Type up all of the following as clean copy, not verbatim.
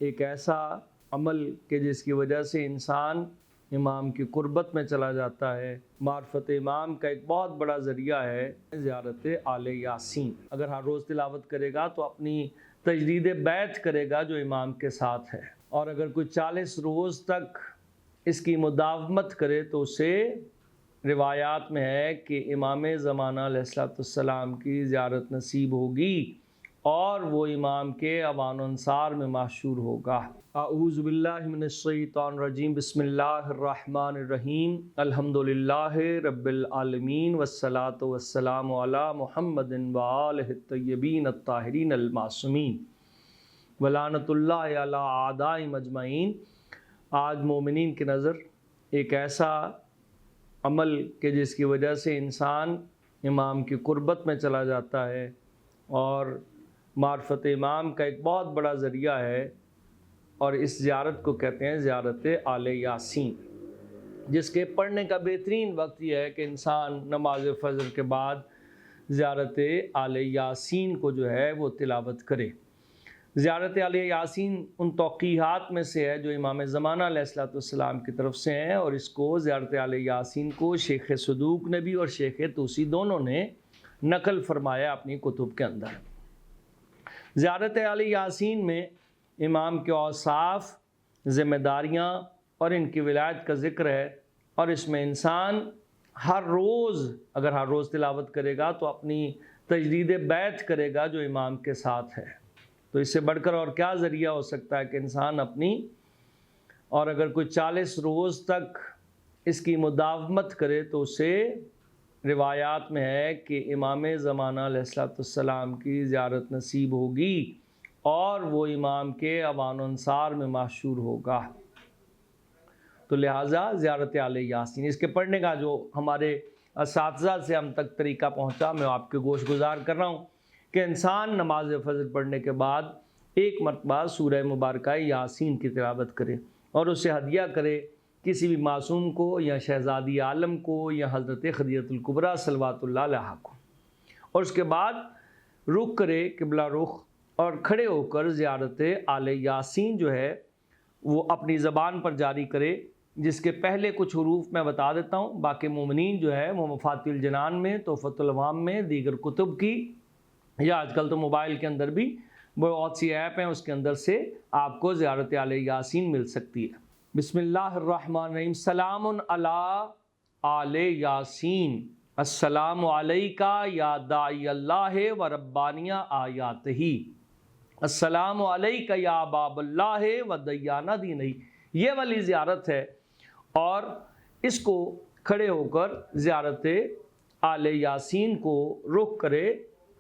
ایک ایسا عمل کہ جس کی وجہ سے انسان امام کی قربت میں چلا جاتا ہے۔ معرفت امام کا ایک بہت بڑا ذریعہ ہے زیارت آل یاسین۔ اگر ہر روز تلاوت کرے گا تو اپنی تجدید بیعت کرے گا جو امام کے ساتھ ہے، اور اگر کوئی 40 روز تک اس کی مداومت کرے تو اسے روایات میں ہے کہ امام زمانہ علیہ السلام کی زیارت نصیب ہوگی اور وہ امام کے اوان و انصار میں محشور ہوگا۔ اعوذ باللہ من الشیطان الرجیم، بسم اللہ الرحمن الرحیم، الحمدللہ رب العالمین والصلاة والسلام علی محمد وآلہ الطیبین الطاہرین المعصومین ولعنۃ اللہ علی اعدائہم اجمعین۔ آج مومنین کی نظر ایک ایسا عمل کہ جس کی وجہ سے انسان امام کی قربت میں چلا جاتا ہے اور معرفت امام کا ایک بہت بڑا ذریعہ ہے، اور اس زیارت کو کہتے ہیں زیارت آل یاسین، جس کے پڑھنے کا بہترین وقت یہ ہے کہ انسان نماز فجر کے بعد زیارت آل یاسین کو جو ہے وہ تلاوت کرے۔ زیارت آل یاسین ان توقیحات میں سے ہے جو امام زمانہ علیہ السلام کی طرف سے ہیں، اور اس کو زیارت آل یاسین کو شیخ صدوق نے بھی اور شیخ توسی دونوں نے نقل فرمایا اپنی کتب کے اندر۔ زیارت آل یاسین میں امام کے اوصاف، ذمہ داریاں اور ان کی ولایت کا ذکر ہے، اور اس میں انسان ہر روز اگر ہر روز تلاوت کرے گا تو اپنی تجدید بیعت کرے گا جو امام کے ساتھ ہے۔ تو اس سے بڑھ کر اور کیا ذریعہ ہو سکتا ہے کہ انسان اپنی، اور اگر کوئی 40 روز تک اس کی مداومت کرے تو اسے روایات میں ہے کہ امام زمانہ علیہ السلام کی زیارت نصیب ہوگی اور وہ امام کے اوان و انصار میں محشور ہوگا۔ تو لہٰذا زیارت آل یاسین، اس کے پڑھنے کا جو ہمارے اساتذہ سے ہم تک طریقہ پہنچا، میں آپ کے گوش گزار کر رہا ہوں کہ انسان نماز فجر پڑھنے کے بعد ایک مرتبہ سورہ مبارکہ یاسین کی تلاوت کرے اور اسے ہدیہ کرے کسی بھی معصوم کو یا شہزادی عالم کو یا حضرت خدیجہ الکبریٰ صلوات اللہ علیہا کو، اور اس کے بعد رخ کرے قبلہ رخ اور کھڑے ہو کر زیارت آل یاسین جو ہے وہ اپنی زبان پر جاری کرے، جس کے پہلے کچھ حروف میں بتا دیتا ہوں، باقی مومنین جو ہے وہ مفاتیح الجنان میں، تحفۃ العوام میں، دیگر کتب کی، یا آج کل تو موبائل کے اندر بھی بہت سی ایپ ہیں، اس کے اندر سے آپ کو زیارت آل یاسین مل سکتی ہے۔ بسم اللہ الرحمن الرحیم، سلام علی آل یاسین، السلام علیکہ یا داعی اللہ و ربانی آیاتہ، السلام علیکہ یا باب اللہ و دیانہ دینہ۔ یہ والی زیارت ہے، اور اس کو کھڑے ہو کر زیارت آل یاسین کو رخ کرے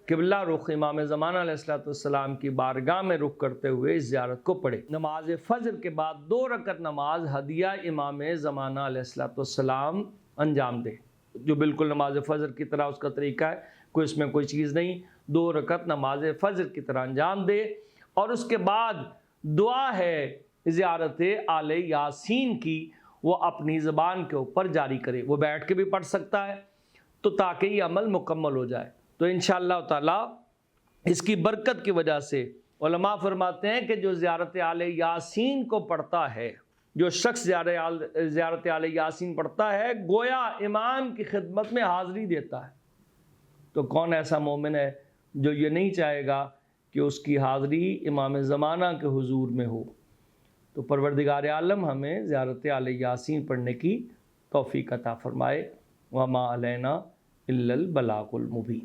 قبلہ رخ امام زمانہ علیہ السلام کی بارگاہ میں رخ کرتے ہوئے اس زیارت کو پڑھے۔ نماز فجر کے بعد 2 رکعت نماز ہدیہ امام زمانہ علیہ السلام انجام دے، جو بالکل نماز فجر کی طرح اس کا طریقہ ہے، کوئی اس میں کوئی چیز نہیں، 2 رکعت نماز فجر کی طرح انجام دے، اور اس کے بعد دعا ہے زیارت آل یاسین کی وہ اپنی زبان کے اوپر جاری کرے، وہ بیٹھ کے بھی پڑھ سکتا ہے تو تاکہ یہ عمل مکمل ہو جائے۔ تو انشاءاللہ تعالی اس کی برکت کی وجہ سے علماء فرماتے ہیں کہ جو زیارت آل یاسین کو پڑھتا ہے، جو شخص زیارت آل یاسین پڑھتا ہے گویا امام کی خدمت میں حاضری دیتا ہے۔ تو کون ایسا مومن ہے جو یہ نہیں چاہے گا کہ اس کی حاضری امام زمانہ کے حضور میں ہو؟ تو پروردگار عالم ہمیں زیارت آل یاسین پڑھنے کی توفیق عطا فرمائے۔ وما علینا الا البلاغ المبین۔